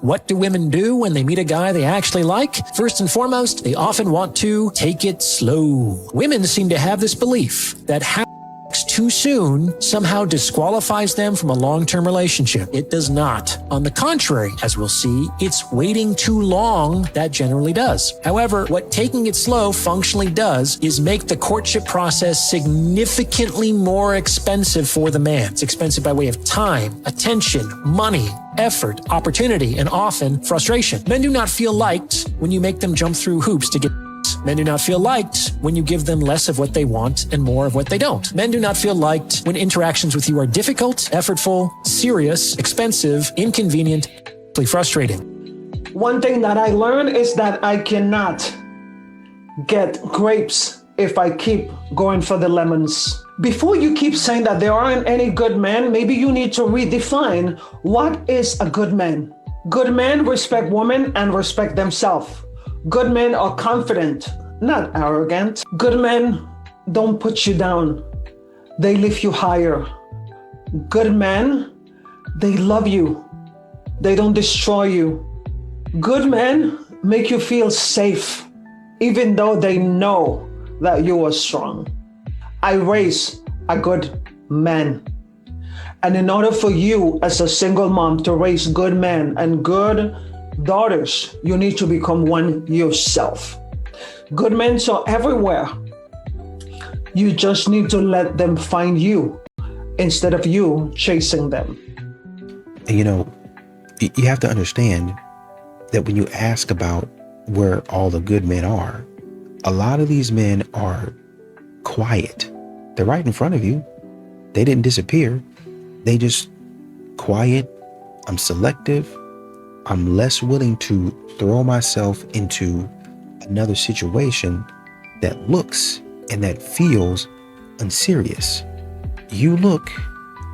What do women do when they meet a guy they actually like? First and foremost, they often want to take it slow. Women seem to have this belief that too soon somehow disqualifies them from a long-term relationship. It does not. On the contrary, as we'll see, it's waiting too long that generally does. However, what taking it slow functionally does is make the courtship process significantly more expensive for the man. It's expensive by way of time, attention, money, effort, opportunity, and often frustration. Men do not feel liked when you make them jump through hoops to get. Men do not feel liked when you give them less of what they want and more of what they don't. Men do not feel liked when interactions with you are difficult, effortful, serious, expensive, inconvenient, frustrating. One thing that I learned is that I cannot get grapes if I keep going for the lemons. Before you keep saying that there aren't any good men, maybe you need to redefine what is a good man. Good men respect women and respect themselves. Good men are confident, not arrogant. Good men don't put you down. They lift you higher. Good men, they love you. They don't destroy you. Good men make you feel safe, even though they know that you are strong. I raise a good man. And in order for you as a single mom to raise good men and good daughters, you need to become one yourself. Good men are everywhere. You just need to let them find you instead of you chasing them. And you have to understand that when you ask about where all the good men are, a lot of these men are quiet. They're right in front of you. They didn't disappear. They just quiet. I'm selective. I'm less willing to throw myself into another situation that looks and that feels unserious. You look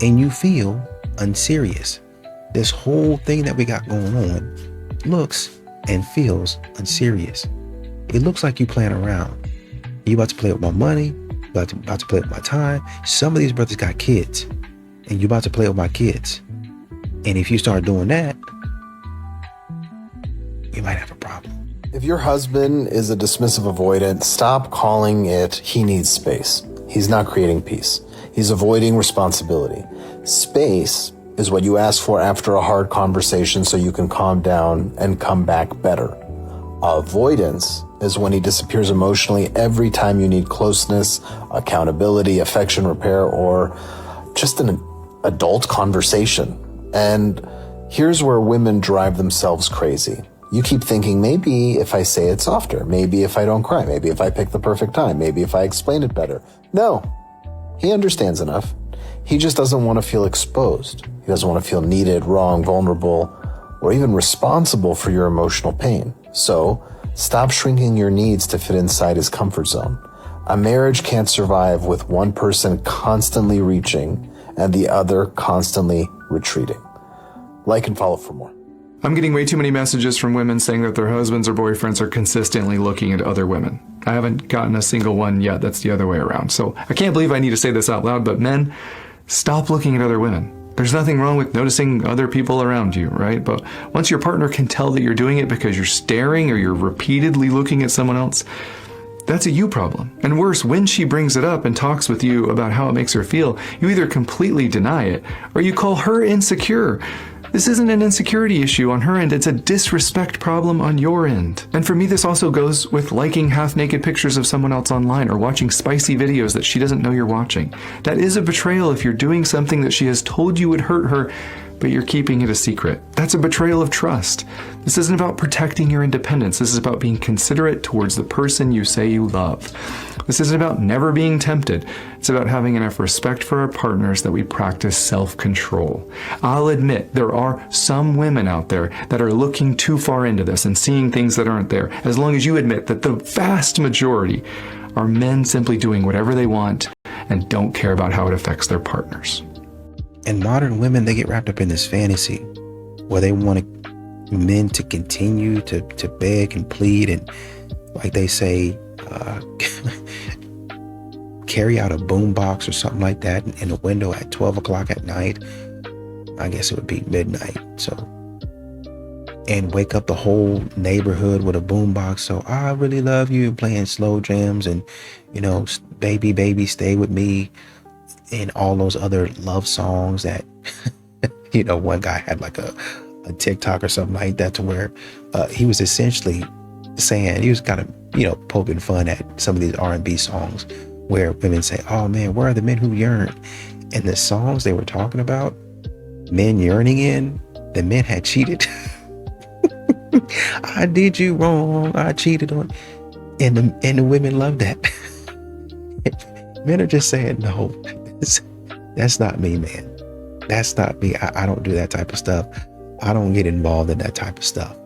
and you feel unserious. This whole thing that we got going on looks and feels unserious. It looks like you playing around. You about to play with my money, about to play with my time. Some of these brothers got kids and you about to play with my kids. And if you start doing that, you might have a problem. If your husband is a dismissive avoidant, stop calling it he needs space. He's not creating peace. He's avoiding responsibility. Space is what you ask for after a hard conversation so you can calm down and come back better. Avoidance is when he disappears emotionally every time you need closeness, accountability, affection repair, or just an adult conversation. And here's where women drive themselves crazy. You keep thinking, maybe if I say it softer, maybe if I don't cry, maybe if I pick the perfect time, maybe if I explain it better. No, he understands enough. He just doesn't want to feel exposed. He doesn't want to feel needed, wrong, vulnerable, or even responsible for your emotional pain. So stop shrinking your needs to fit inside his comfort zone. A marriage can't survive with one person constantly reaching and the other constantly retreating. Like and follow for more. I'm getting way too many messages from women saying that their husbands or boyfriends are consistently looking at other women. I haven't gotten a single one yet that's the other way around. So I can't believe I need to say this out loud, but men, stop looking at other women. There's nothing wrong with noticing other people around you, right? But once your partner can tell that you're doing it because you're staring or you're repeatedly looking at someone else, that's a you problem. And worse, when she brings it up and talks with you about how it makes her feel, you either completely deny it or you call her insecure. This isn't an insecurity issue on her end, it's a disrespect problem on your end. And for me, this also goes with liking half-naked pictures of someone else online or watching spicy videos that she doesn't know you're watching. That is a betrayal if you're doing something that she has told you would hurt her, but you're keeping it a secret. That's a betrayal of trust. This isn't about protecting your independence. This is about being considerate towards the person you say you love. This isn't about never being tempted. It's about having enough respect for our partners that we practice self-control. I'll admit there are some women out there that are looking too far into this and seeing things that aren't there, as long as you admit that the vast majority are men simply doing whatever they want and don't care about how it affects their partners. And modern women, they get wrapped up in this fantasy where they want men to continue to beg and plead and, like they say, carry out a boombox or something like that in a window at 12 o'clock at night. I guess it would be midnight. So and wake up the whole neighborhood with a boombox. So I really love you, playing slow jams and, you know, baby, baby, stay with me, and all those other love songs that, you know, one guy had like a TikTok or something like that to where he was essentially saying, he was kind of, you know, poking fun at some of these R&B songs where women say, oh man, where are the men who yearn? And the songs they were talking about, men yearning in, the men had cheated. I did you wrong, I cheated on, and the women love that. Men are just saying, no, that's not me, man. That's not me. I don't do that type of stuff. I don't get involved in that type of stuff.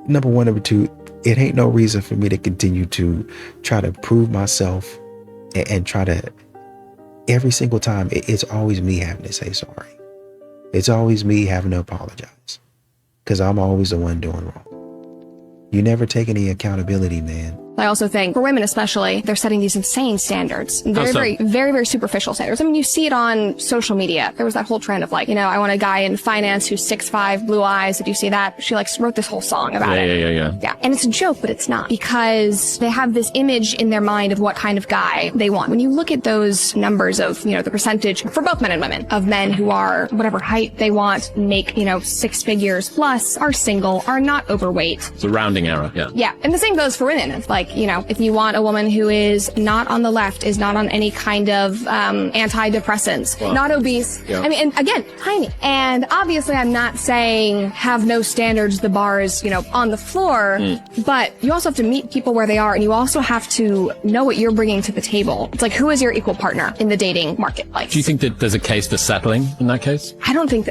Number one. Number two, it ain't no reason for me to continue to try to prove myself and try to, every single time, it's always me having to say sorry. It's always me having to apologize because I'm always the one doing wrong. You never take any accountability, man. I also think for women especially, they're setting these insane standards. Very superficial standards. I mean, you see it on social media. There was that whole trend of like, you know, I want a guy in finance who's 6'5", blue eyes. Did you see that? She like wrote this whole song about it. Yeah. And it's a joke, but it's not, because they have this image in their mind of what kind of guy they want. When you look at those numbers of, you know, the percentage for both men and women of men who are whatever height they want, make, you know, 6 figures plus, are single, are not overweight. It's a rounding error. Yeah. Yeah. And the same goes for women. It's like, you know, if you want a woman who is not on the left, is not on any kind of antidepressants, not obese. Yeah. I mean, and again, tiny. And obviously I'm not saying have no standards, the bar is, you know, on the floor, but you also have to meet people where they are, and you also have to know what you're bringing to the table. It's like, who is your equal partner in the dating marketplace? Do you think that there's a case for settling in that case? I don't think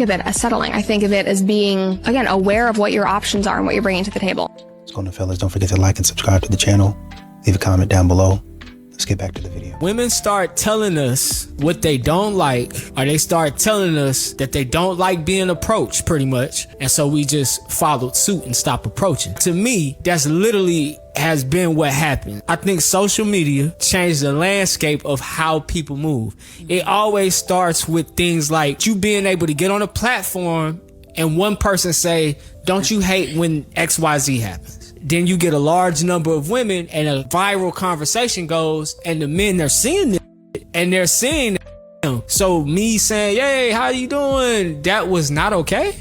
of it as settling. I think of it as being, again, aware of what your options are and what you're bringing to the table. What's going on, fellas? Don't forget to like and subscribe to the channel. Leave a comment down below. Let's get back to the video. Women start telling us what they don't like, or they start telling us that they don't like being approached, pretty much. And so we just followed suit and stopped approaching. To me, that's literally has been what happened. I think social media changed the landscape of how people move. It always starts with things like you being able to get on a platform and one person say, don't you hate when XYZ happens? Then you get a large number of women and a viral conversation goes, and the men are seeing this and they're seeing them. So me saying, hey, how you doing? That was not okay.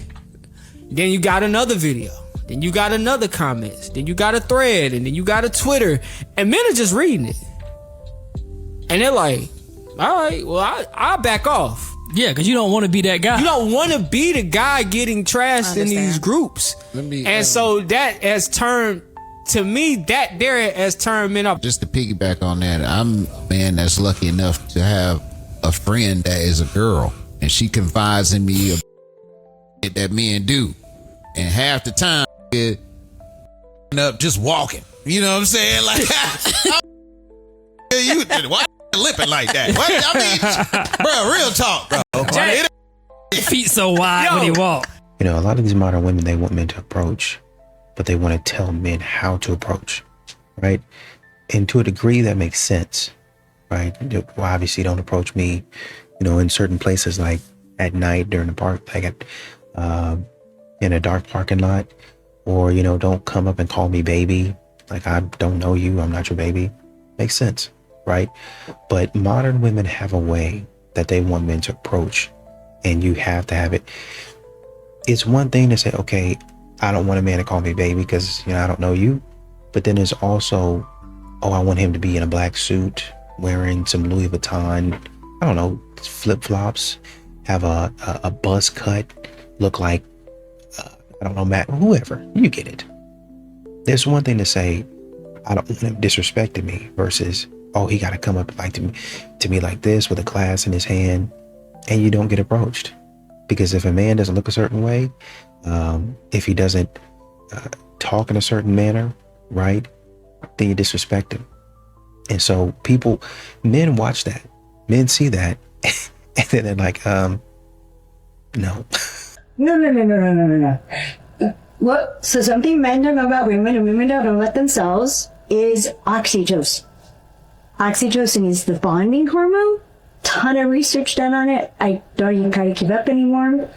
Then you got another video. Then you got another comment. Then you got a thread, and then you got a Twitter, and men are just reading it. And they're like, all right, well, I'll back off. Yeah, because you don't want to be that guy. You don't want to be the guy getting trashed in these groups. So that has turned, to me, that there has turned men up. Just to piggyback on that, I'm a man that's lucky enough to have a friend that is a girl, and she confides in me that men do. And half the time, up just walking. You know what I'm saying? Like, why lipping like that? What? I mean, bro, real talk, bro. Feet so wide when he walk. You know, a lot of these modern women, they want men to approach, but they want to tell men how to approach, right? And to a degree, that makes sense, right? Well, obviously, don't approach me, you know, in certain places, like at night during the park, like at in a dark parking lot, or, you know, don't come up and call me baby. Like, I don't know you, I'm not your baby. Makes sense, right? But modern women have a way that they want men to approach, and you have to have it. It's one thing to say, okay, I don't want a man to call me baby because, you know, I don't know you. But then there's also, oh, I want him to be in a black suit, wearing some Louis Vuitton, I don't know, flip-flops, have a buzz cut, look like, I don't know, Matt, whoever, you get it. There's one thing to say, I don't want him disrespecting me, versus, oh, he got to come up like to me like this with a glass in his hand, and you don't get approached. Because if a man doesn't look a certain way, if he doesn't talk in a certain manner, right, then you disrespect him. And so men watch that, men see that, and then they're like, no. No. What? So something men don't know about women and women don't know about themselves is oxytocin. Oxytocin is the bonding hormone. Ton of research done on it. I don't even try to keep up anymore.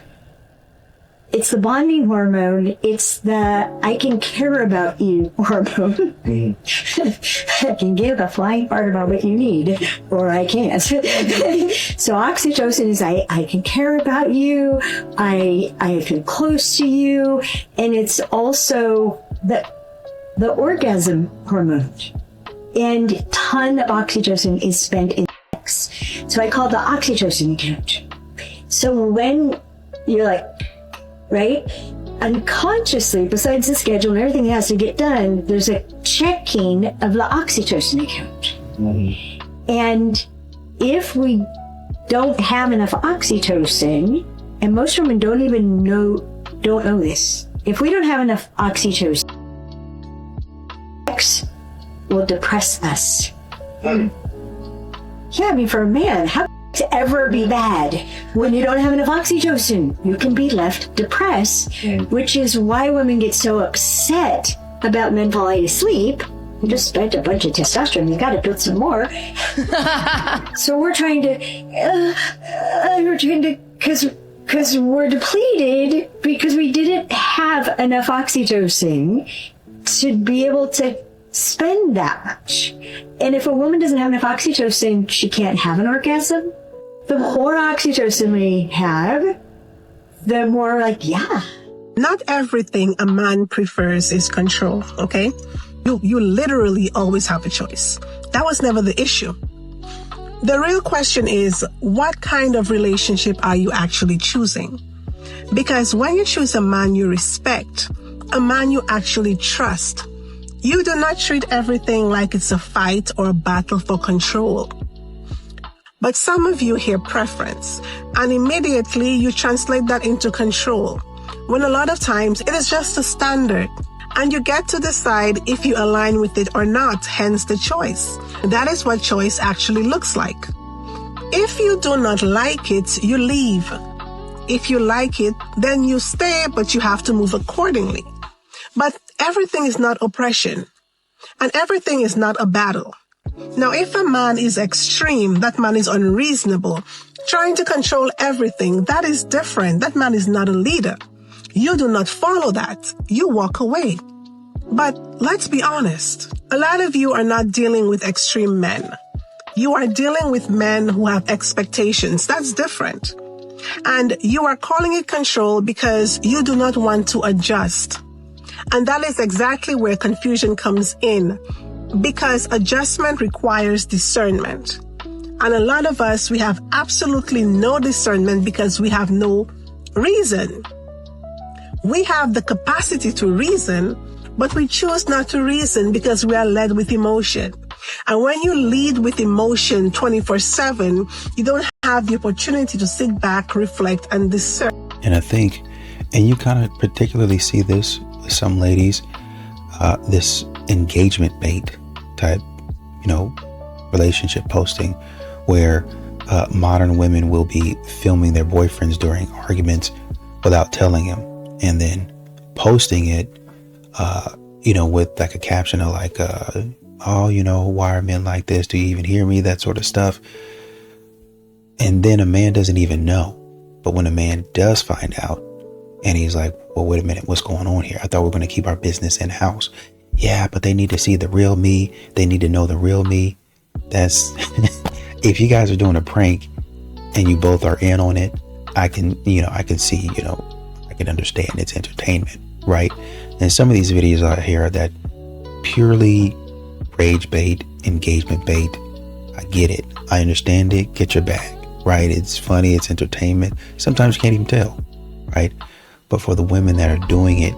It's the bonding hormone. It's the I can care about you hormone. I can give a flying fart about what you need, or I can't. So oxytocin is I can care about you. I feel close to you, and it's also the orgasm hormone. And a ton of oxytocin is spent in sex. So I call it the oxytocin account. So when you're like, right? Unconsciously, besides the schedule and everything that has to get done, there's a checking of the oxytocin account. And if we don't have enough oxytocin, and most women don't know this, if we don't have enough oxytocin, sex will depress us. Yeah, I mean, for a man, how to ever be bad when you don't have enough oxytocin? You can be left depressed, which is why women get so upset about men falling asleep. You just spent a bunch of testosterone, you gotta build some more. So we're trying to, because we're depleted because we didn't have enough oxytocin to be able to spend that much. And if a woman doesn't have enough oxytocin, she can't have an orgasm. The more oxytocin we have, the more like, yeah. Not everything a man prefers is control, okay? You literally always have a choice. That was never the issue. The real question is, what kind of relationship are you actually choosing? Because when you choose a man you respect, a man you actually trust, you do not treat everything like it's a fight or a battle for control. But some of you hear preference, and immediately you translate that into control, when a lot of times it is just a standard, and you get to decide if you align with it or not, hence the choice. That is what choice actually looks like. If you do not like it, you leave. If you like it, then you stay, but you have to move accordingly. But everything is not oppression, and everything is not a battle. Now, if a man is extreme, that man is unreasonable, trying to control everything, that is different. That man is not a leader. You do not follow that. You walk away. But let's be honest. A lot of you are not dealing with extreme men. You are dealing with men who have expectations. That's different. And you are calling it control because you do not want to adjust. And that is exactly where confusion comes in, because adjustment requires discernment. And a lot of us, we have absolutely no discernment because we have no reason. We have the capacity to reason, but we choose not to reason because we are led with emotion. And when you lead with emotion 24/7, you don't have the opportunity to sit back, reflect, and discern. And I think, and you kind of particularly see this with some ladies, this engagement bait type, relationship posting, where modern women will be filming their boyfriends during arguments without telling him, and then posting it, with like a caption of like, why are men like this? Do you even hear me? That sort of stuff. And then a man doesn't even know. But when a man does find out, and he's like, well, wait a minute, what's going on here? I thought we were going to keep our business in house. Yeah, but they need to see the real me. They need to know the real me. That's if you guys are doing a prank and you both are in on it, I can see, I can understand it's entertainment, right? And some of these videos out here are that purely rage bait, engagement bait. I get it. I understand it. Get your bag, right? It's funny. It's entertainment. Sometimes you can't even tell, right? But for the women that are doing it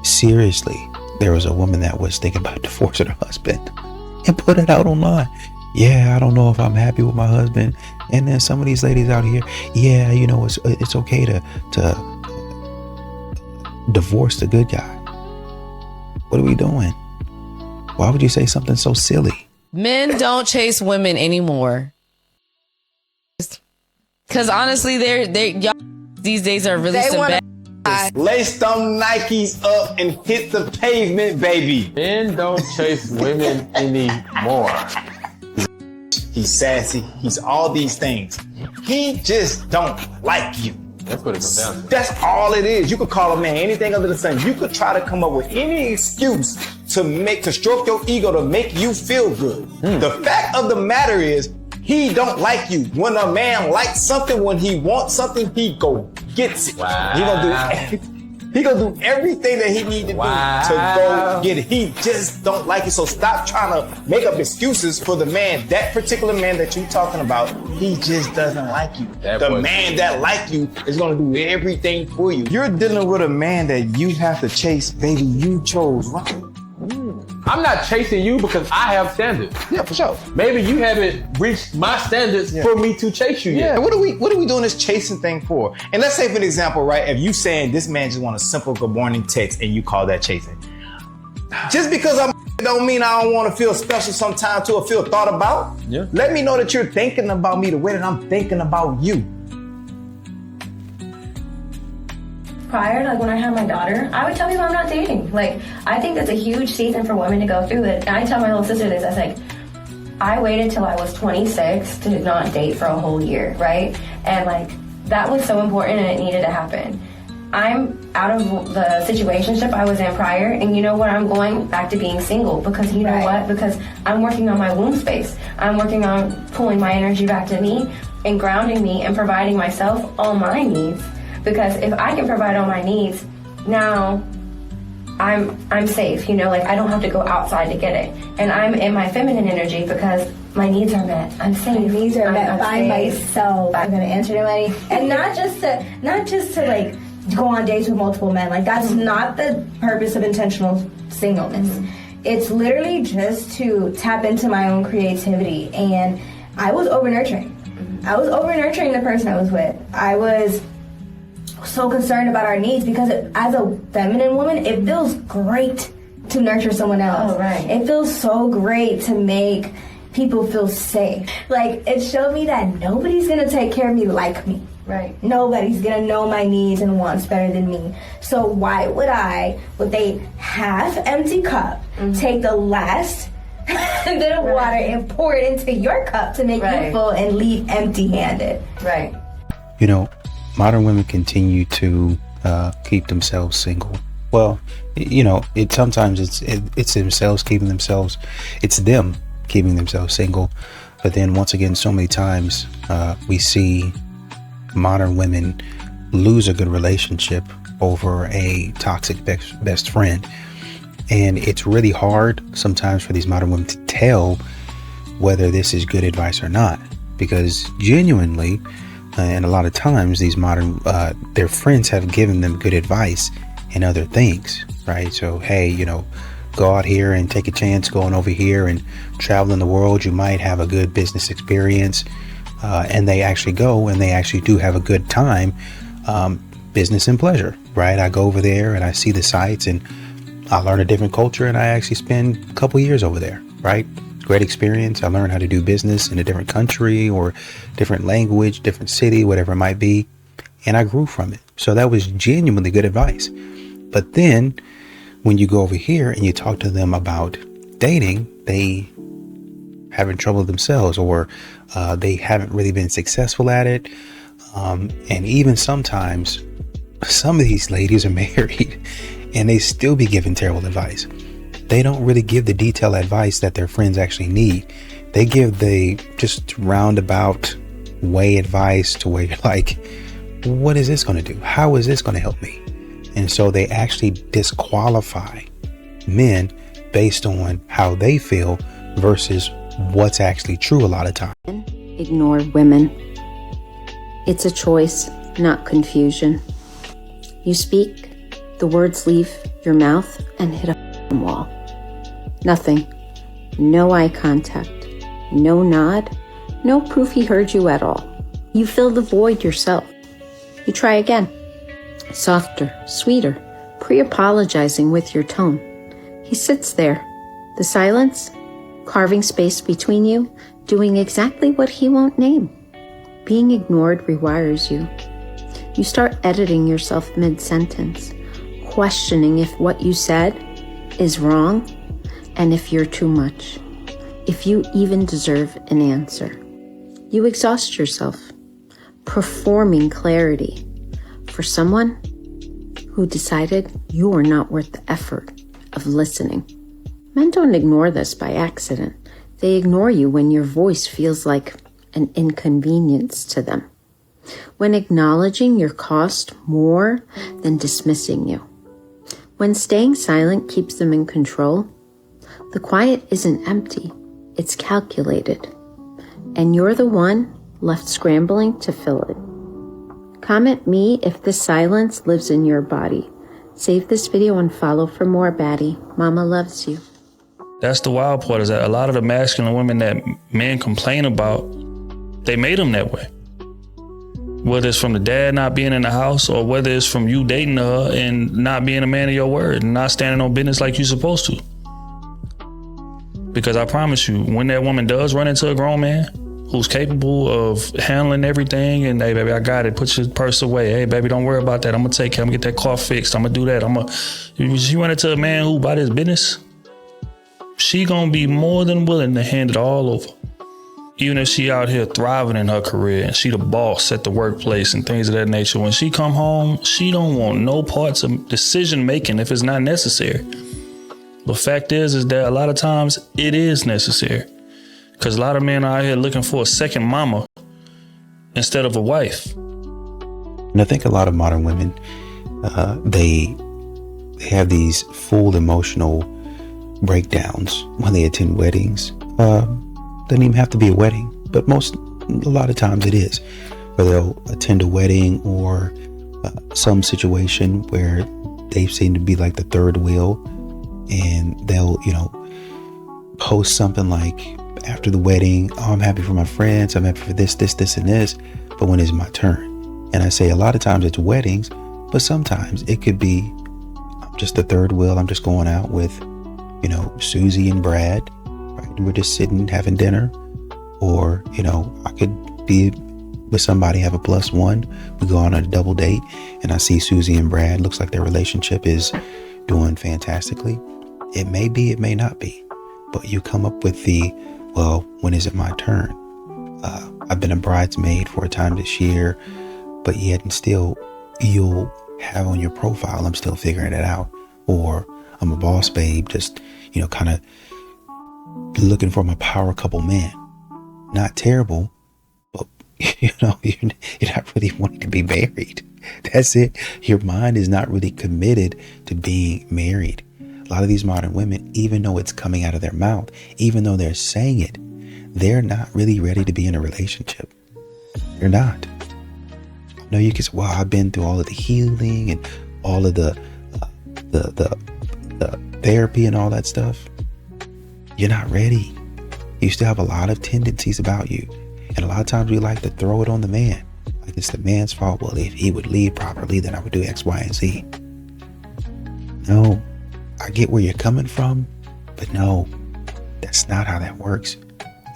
seriously, there was a woman that was thinking about divorcing her husband and put it out online. Yeah, I don't know if I'm happy with my husband. And then some of these ladies out here, yeah, it's okay to divorce the good guy. What are we doing? Why would you say something so silly? Men don't chase women anymore. Because honestly, y'all these days are really some bad. Lace them Nikes up and hit the pavement, baby. Men don't chase women anymore. He's sassy. He's all these things. He just don't like you. That's what it comes down to. That's all it is. You could call a man anything under the sun. You could try to come up with any excuse to stroke your ego to make you feel good. The fact of the matter is, he don't like you. When a man likes something, when he wants something, he go gets it. Wow. He gonna do everything that he need to do to go get it. He just don't like it. So stop trying to make up excuses for the man. That particular man that you're talking about, he just doesn't like you. The man that like you is gonna do everything for you. You're dealing with a man that you have to chase, baby. You chose right. I'm not chasing you because I have standards. Yeah, for sure. Maybe you haven't reached my standards for me to chase you yet. Yeah. What are we doing this chasing thing for? And let's say, for example, right, if you saying this man just want a simple good morning text and you call that chasing. Just because I'm don't mean I don't want to feel special sometimes or feel thought about. Yeah. Let me know that you're thinking about me the way that I'm thinking about you. Prior, like when I had my daughter, I would tell people I'm not dating. Like, I think that's a huge season for women to go through it. And I tell my little sister this, I was like, I waited till I was 26 to not date for a whole year, right? And like, that was so important and it needed to happen. I'm out of the situationship I was in prior, and you know what? I'm going back to being single because you know what? Because I'm working on my womb space. I'm working on pulling my energy back to me and grounding me and providing myself all my needs. Because if I can provide all my needs, now I'm safe, you know, like I don't have to go outside to get it. And I'm in my feminine energy because my needs are met. I'm safe. My needs are met by myself. I'm gonna answer to money. And not just to like go on dates with multiple men. Like that's not the purpose of intentional singleness. It's literally just to tap into my own creativity. And I was over nurturing. I was over nurturing the person I was with. I was so concerned about our needs because as a feminine woman, it feels great to nurture someone else. Oh, right. It feels so great to make people feel safe. Like, it showed me that nobody's gonna take care of me like me. Right. Nobody's gonna know my needs and wants better than me. So why would I, with a half empty cup, take the last bit of water and pour it into your cup to make you full and leave empty-handed? Right. You know, modern women continue to keep themselves single. Well, you know, sometimes it's themselves keeping themselves, it's them keeping themselves single. But then once again, so many times we see modern women lose a good relationship over a toxic best friend. And it's really hard sometimes for these modern women to tell whether this is good advice or not, because genuinely, and a lot of times these modern, their friends have given them good advice in other things, right? So, hey, you know, go out here and take a chance going over here and travel in the world. You might have a good business experience. And they actually go and they actually do have a good time, business and pleasure, right? I go over there and I see the sights and I learn a different culture and I actually spend a couple years over there, right? Great experience. I learned how to do business in a different country or different language, different city, whatever it might be. And I grew from it. So that was genuinely good advice. But then when you go over here and you talk to them about dating, they having trouble themselves, or they haven't really been successful at it. And even sometimes some of these ladies are married and they still be giving terrible advice. They don't really give the detailed advice that their friends actually need. They give the just roundabout way advice to where you're like, what is this going to do? How is this going to help me? And so they actually disqualify men based on how they feel versus what's actually true a lot of times. Ignore women. It's a choice, not confusion. You speak, the words leave your mouth and hit a wall. Nothing. No eye contact. No nod. No proof he heard you at all. You fill the void yourself. You try again. Softer, sweeter, pre-apologizing with your tone. He sits there. The silence, carving space between you, doing exactly what he won't name. Being ignored rewires you. You start editing yourself mid-sentence, questioning if what you said is wrong and if you're too much, if you even deserve an answer. You exhaust yourself, performing clarity, for someone who decided you are not worth the effort of listening. Men don't ignore this by accident. They ignore you when your voice feels like an inconvenience to them, when acknowledging your cost more than dismissing you, when staying silent keeps them in control. The quiet isn't empty, it's calculated, and you're the one left scrambling to fill it. Comment me if this silence lives in your body. Save this video and follow for more, baddie. Mama loves you. That's the wild part, is that a lot of the masculine women that men complain about, they made them that way. Whether it's from the dad not being in the house, or whether it's from you dating her and not being a man of your word and not standing on business like you're supposed to. Because I promise you, when that woman does run into a grown man who's capable of handling everything, and hey baby, I got it, put your purse away. Hey baby, don't worry about that. I'm gonna take care, I'm gonna get that car fixed. I'm gonna do that. You run into a man who about his business, she gonna be more than willing to hand it all over. Even if she out here thriving in her career and she the boss at the workplace and things of that nature, when she come home, she don't want no parts of decision making if it's not necessary. The fact is that a lot of times it is necessary, because a lot of men are out here looking for a second mama instead of a wife. And I think a lot of modern women, they have these full emotional breakdowns when they attend weddings. Doesn't even have to be a wedding, but a lot of times it is, where they'll attend a wedding or some situation where they seem to be like the third wheel, and they'll, post something like after the wedding, oh, I'm happy for my friends, I'm happy for this, and this, but when is my turn? And I say a lot of times it's weddings, but sometimes it could be I'm just the third wheel. I'm just going out with, Susie and Brad. We're just sitting having dinner, or I could be with somebody, have a +1, we go on a double date, and I see Susie and Brad, looks like their relationship is doing fantastically. It may be, it may not be, but you come up with well, when is it my turn? I've been a bridesmaid for a time this year, but yet and still you'll have on your profile, I'm still figuring it out, or I'm a boss babe, just kind of looking for my power couple man. Not terrible, but you're not really wanting to be married. That's it. Your mind is not really committed to being married. A lot of these modern women, even though it's coming out of their mouth, even though they're saying it, they're not really ready to be in a relationship. They're not. No, you can say, well, I've been through all of the healing and all of the therapy and all that stuff. You're not ready. You still have a lot of tendencies about you. And a lot of times we like to throw it on the man. Like it's the man's fault. Well, if he would lead properly, then I would do X, Y, and Z. No, I get where you're coming from, but no, that's not how that works.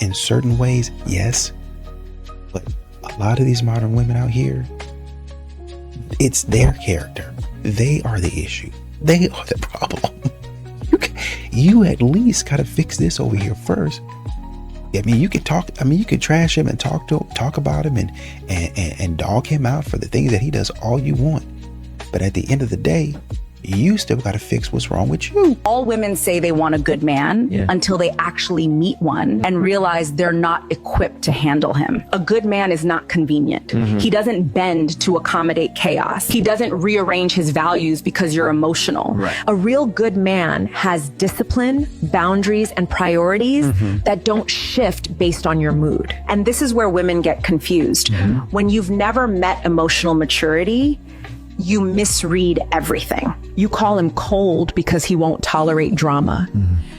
In certain ways, yes. But a lot of these modern women out here, it's their character. They are the issue. They are the problem. You at least gotta fix this over here first. I mean, you could trash him and talk about him and dog him out for the things that he does all you want. But at the end of the day, you still got to fix what's wrong with you. All women say they want a good man until they actually meet one and realize they're not equipped to handle him. A good man is not convenient. He doesn't bend to accommodate chaos. He doesn't rearrange his values because you're emotional. A real good man has discipline, boundaries, and priorities that don't shift based on your mood. And this is where women get confused. When you've never met emotional maturity, you misread everything. You call him cold because he won't tolerate drama.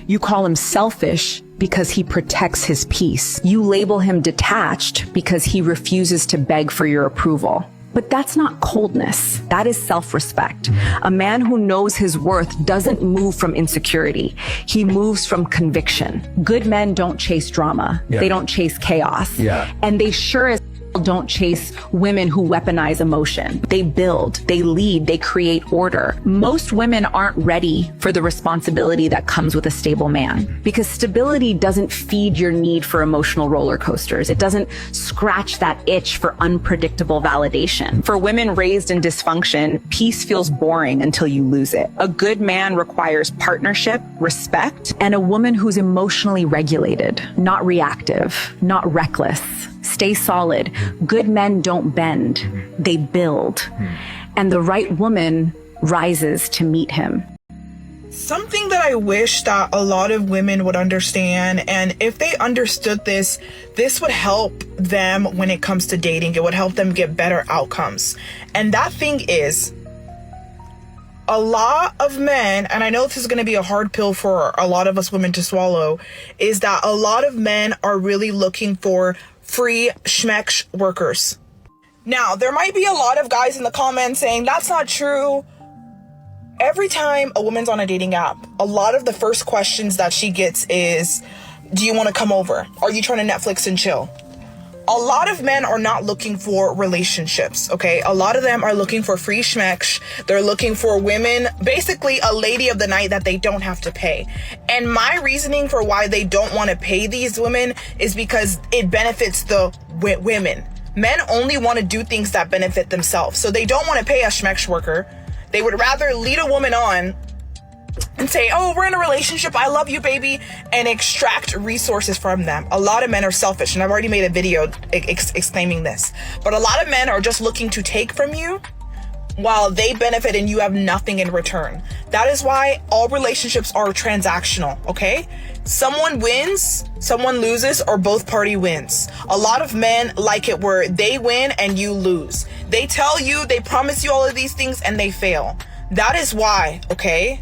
You call him selfish because he protects his peace. You label him detached because he refuses to beg for your approval. But that's not coldness. That is self-respect. A man who knows his worth doesn't move from insecurity. He moves from conviction. Good men don't chase drama. They don't chase chaos. And they sure as don't chase women who weaponize emotion. They build, they lead, they create order. Most women aren't ready for the responsibility that comes with a stable man because stability doesn't feed your need for emotional roller coasters. It doesn't scratch that itch for unpredictable validation. For women raised in dysfunction, peace feels boring until you lose it. A good man requires partnership, respect, and a woman who's emotionally regulated, not reactive, not reckless. Stay solid. Good men don't bend, they build. And the right woman rises to meet him. Something that I wish that a lot of women would understand, and if they understood this, this would help them when it comes to dating. It would help them get better outcomes. And that thing is, a lot of men, and I know this is going to be a hard pill for a lot of us women to swallow, is that a lot of men are really looking for free schmeck workers. Now, there might be a lot of guys in the comments saying that's not true. Every time a woman's on a dating app, a lot of the first questions that she gets is, do you want to come over? Are you trying to Netflix and chill? A lot of men are not looking for relationships, okay? A lot of them are looking for free schmeck. They're looking for women, basically a lady of the night that they don't have to pay. And my reasoning for why they don't want to pay these women is because it benefits the women. Men only want to do things that benefit themselves. So they don't want to pay a schmeck worker. They would rather lead a woman on and say, oh, we're in a relationship, I love you, baby, and extract resources from them. A lot of men are selfish, and I've already made a video exclaiming this. But a lot of men are just looking to take from you while they benefit and you have nothing in return. That is why all relationships are transactional, okay? Someone wins, someone loses, or both party wins. A lot of men like it where they win and you lose. They tell you, they promise you all of these things, and they fail. That is why, okay?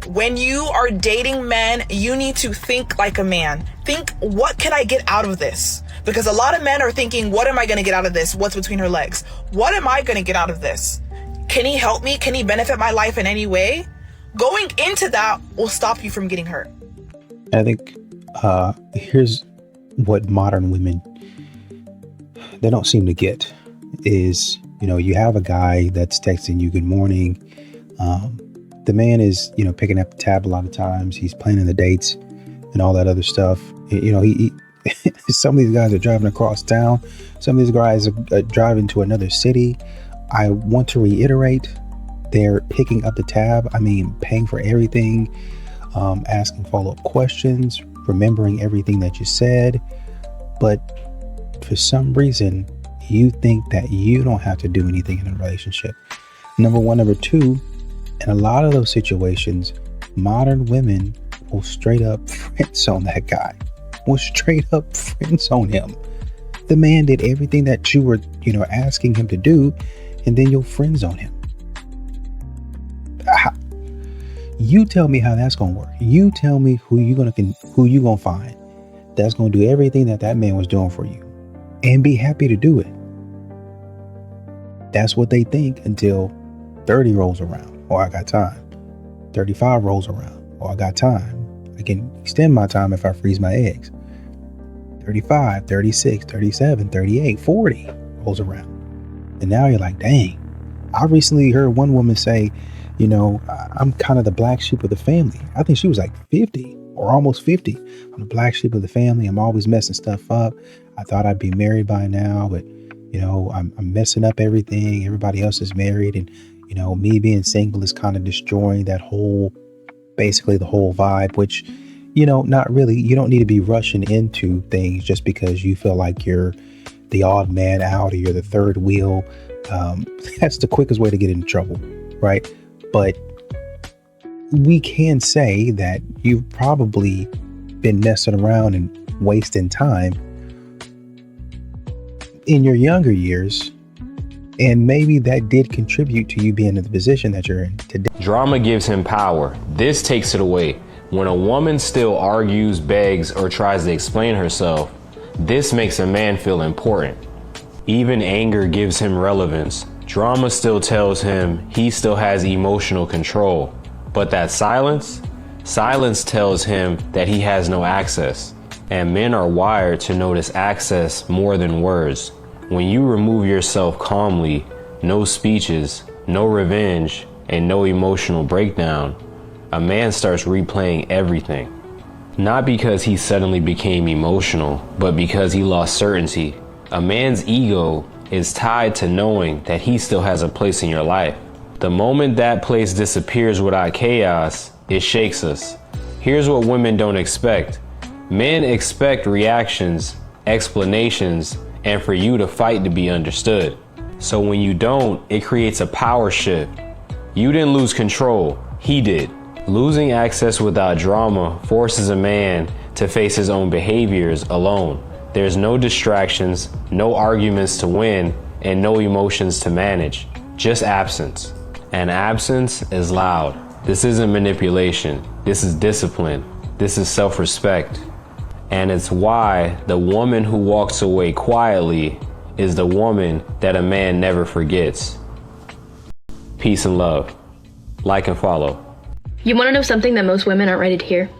When you are dating men, you need to think like a man. Think, what can I get out of this? Because a lot of men are thinking, what am I going to get out of this? What's between her legs? What am I going to get out of this? Can he help me? Can he benefit my life in any way? Going into that will stop you from getting hurt. I think here's what modern women, they don't seem to get is, you know, you have a guy that's texting you good morning. The man is, you know, picking up the tab a lot of times. He's planning the dates and all that other stuff. You know, he some of these guys are driving across town. Some of these guys are driving to another city. I want to reiterate, they're picking up the tab. I mean, paying for everything, asking follow-up questions, remembering everything that you said. But for some reason, you think that you don't have to do anything in a relationship. Number one. Number two, in a lot of those situations, modern women will straight up friend-zone that guy. Will straight up friend-zone him. The man did everything that you were, you know, asking him to do, and then you'll friend-zone him. You tell me how that's gonna work. You tell me who you gonna find that's gonna do everything that man was doing for you, and be happy to do it. That's what they think until 30 rolls around. Oh, I got time. 35 rolls around. Oh, I got time. I can extend my time if I freeze my eggs. 35, 36, 37, 38, 40 rolls around. And now you're like, dang. I recently heard one woman say, you know, I'm kind of the black sheep of the family. I think she was like 50 or almost 50. I'm the black sheep of the family. I'm always messing stuff up. I thought I'd be married by now, but, you know, I'm messing up everything. Everybody else is married, and you know, me being single is kind of destroying that whole, basically the whole vibe, which, you know, not really. You don't need to be rushing into things just because you feel like you're the odd man out or you're the third wheel. That's the quickest way to get into trouble, right? But we can say that you've probably been messing around and wasting time in your younger years. And maybe that did contribute to you being in the position that you're in today. Drama gives him power. This takes it away. When a woman still argues, begs, or tries to explain herself, this makes a man feel important. Even anger gives him relevance. Drama still tells him he still has emotional control. But that silence tells him that he has no access. And men are wired to notice access more than words. When you remove yourself calmly, no speeches, no revenge, and no emotional breakdown, a man starts replaying everything. Not because he suddenly became emotional, but because he lost certainty. A man's ego is tied to knowing that he still has a place in your life. The moment that place disappears without chaos, it shakes us. Here's what women don't expect. Men expect reactions, explanations, and for you to fight to be understood. So when you don't, it creates a power shift. You didn't lose control, he did. Losing access without drama forces a man to face his own behaviors alone. There's no distractions, no arguments to win, and no emotions to manage. Just absence. And absence is loud. This isn't manipulation. This is discipline. This is self-respect. And it's why the woman who walks away quietly is the woman that a man never forgets. Peace and love. Like and follow. You want to know something that most women aren't ready to hear?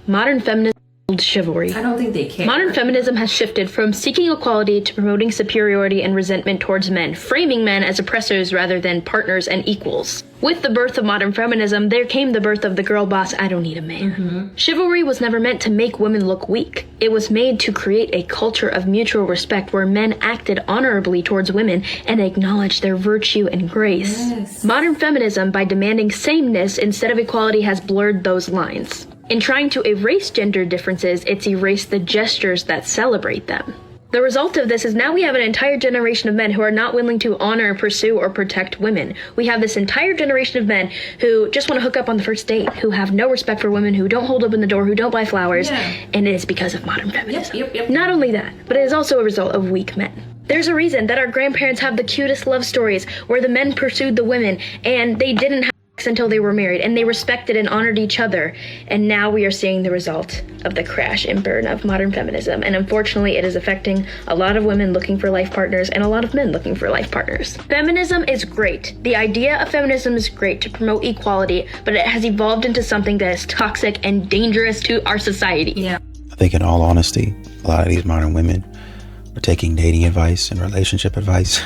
Modern feminism is chivalry. I don't think they care. Modern feminism has shifted from seeking equality to promoting superiority and resentment towards men, framing men as oppressors rather than partners and equals. With the birth of modern feminism, there came the birth of the girl boss, I don't need a man. Chivalry was never meant to make women look weak. It was made to create a culture of mutual respect where men acted honorably towards women and acknowledged their virtue and grace. Yes. Modern feminism, by demanding sameness instead of equality, has blurred those lines. In trying to erase gender differences, it's erased the gestures that celebrate them. The result of this is now we have an entire generation of men who are not willing to honor, pursue, or protect women. We have this entire generation of men who just want to hook up on the first date, who have no respect for women, who don't hold open the door, who don't buy flowers, and it is because of modern feminism. Not only that, but it is also a result of weak men. There's a reason that our grandparents have the cutest love stories where the men pursued the women and they didn't have sex until they were married, and they respected and honored each other. And now we are seeing the result of the crash and burn of modern feminism. And unfortunately, it is affecting a lot of women looking for life partners and a lot of men looking for life partners. Feminism is great. The idea of feminism is great to promote equality, but it has evolved into something that is toxic and dangerous to our society. I think in all honesty, a lot of these modern women are taking dating advice and relationship advice.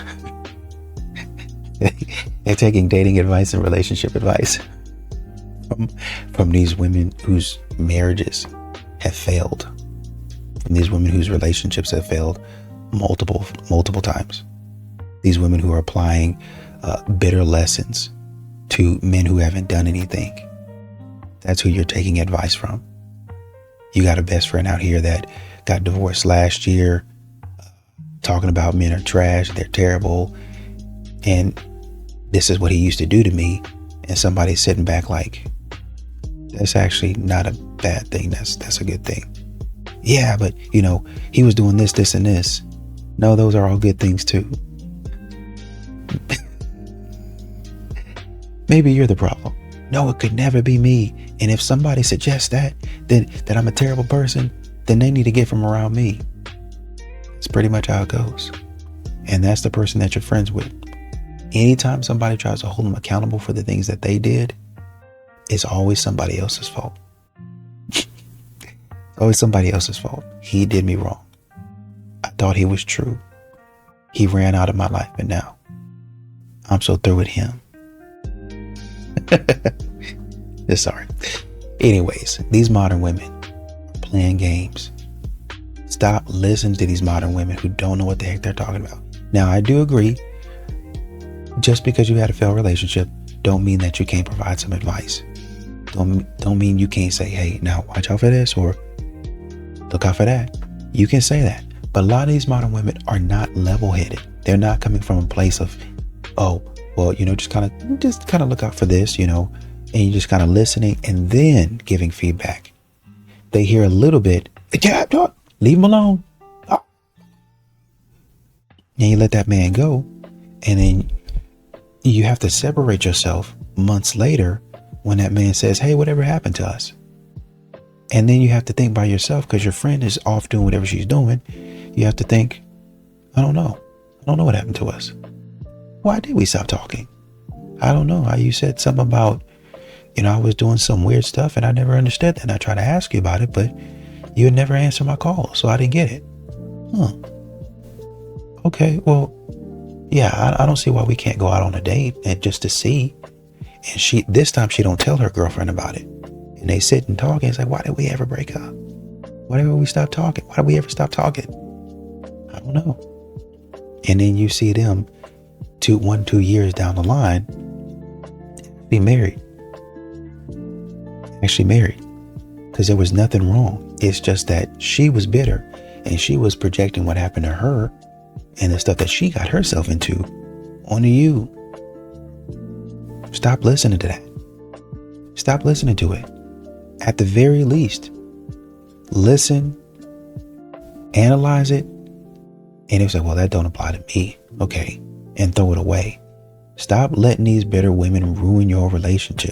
They're taking dating advice and relationship advice from these women whose marriages have failed, from these women whose relationships have failed multiple times. These women who are applying bitter lessons to men who haven't done anything. That's who you're taking advice from. You got a best friend out here that got divorced last year, talking about men are trash, they're terrible, and this is what he used to do to me. And somebody's sitting back like, that's actually not a bad thing. That's a good thing. Yeah, but you know, he was doing this, this, and this. No, those are all good things too. Maybe you're the problem. No, it could never be me. And if somebody suggests that I'm a terrible person, then they need to get from around me. It's pretty much how it goes. And that's the person that you're friends with. Anytime somebody tries to hold them accountable for the things that they did, it's always somebody else's fault. Always somebody else's fault. He did me wrong. I thought he was true. He ran out of my life, and now I'm so through with him. Sorry. Anyways, these modern women are playing games. Stop listening to these modern women who don't know what the heck they're talking about. Now, I do agree. Just because you had a failed relationship don't mean that you can't provide some advice. Don't mean you can't say, hey, now watch out for this or look out for that. You can say that. But a lot of these modern women are not level-headed. They're not coming from a place of, oh, well, you know, just kind of look out for this, you know, and you're just kind of listening and then giving feedback. They hear a little bit, yeah, leave him alone. Oh. And you let that man go, and then you have to separate yourself months later when that man says, hey, whatever happened to us? And then you have to think by yourself, because your friend is off doing whatever she's doing. You have to think, I don't know what happened to us. Why did we stop talking? I don't know. You said something about, you know, I was doing some weird stuff and I never understood that. And I tried to ask you about it, but you had never answered my call, so I didn't get it. okay, well, yeah, I don't see why we can't go out on a date and just to see. And this time she don't tell her girlfriend about it. And they sit and talk, and it's like, why did we ever break up? Why did we stop talking? Why did we ever stop talking? I don't know. And then you see them 2 years down the line be married. Actually married. Because there was nothing wrong. It's just that she was bitter and she was projecting what happened to her and the stuff that she got herself into onto you. Stop listening to that. Stop listening to it. At the very least, listen, analyze it, and it's like, well, that don't apply to me. Okay. And throw it away. Stop letting these bitter women ruin your relationship.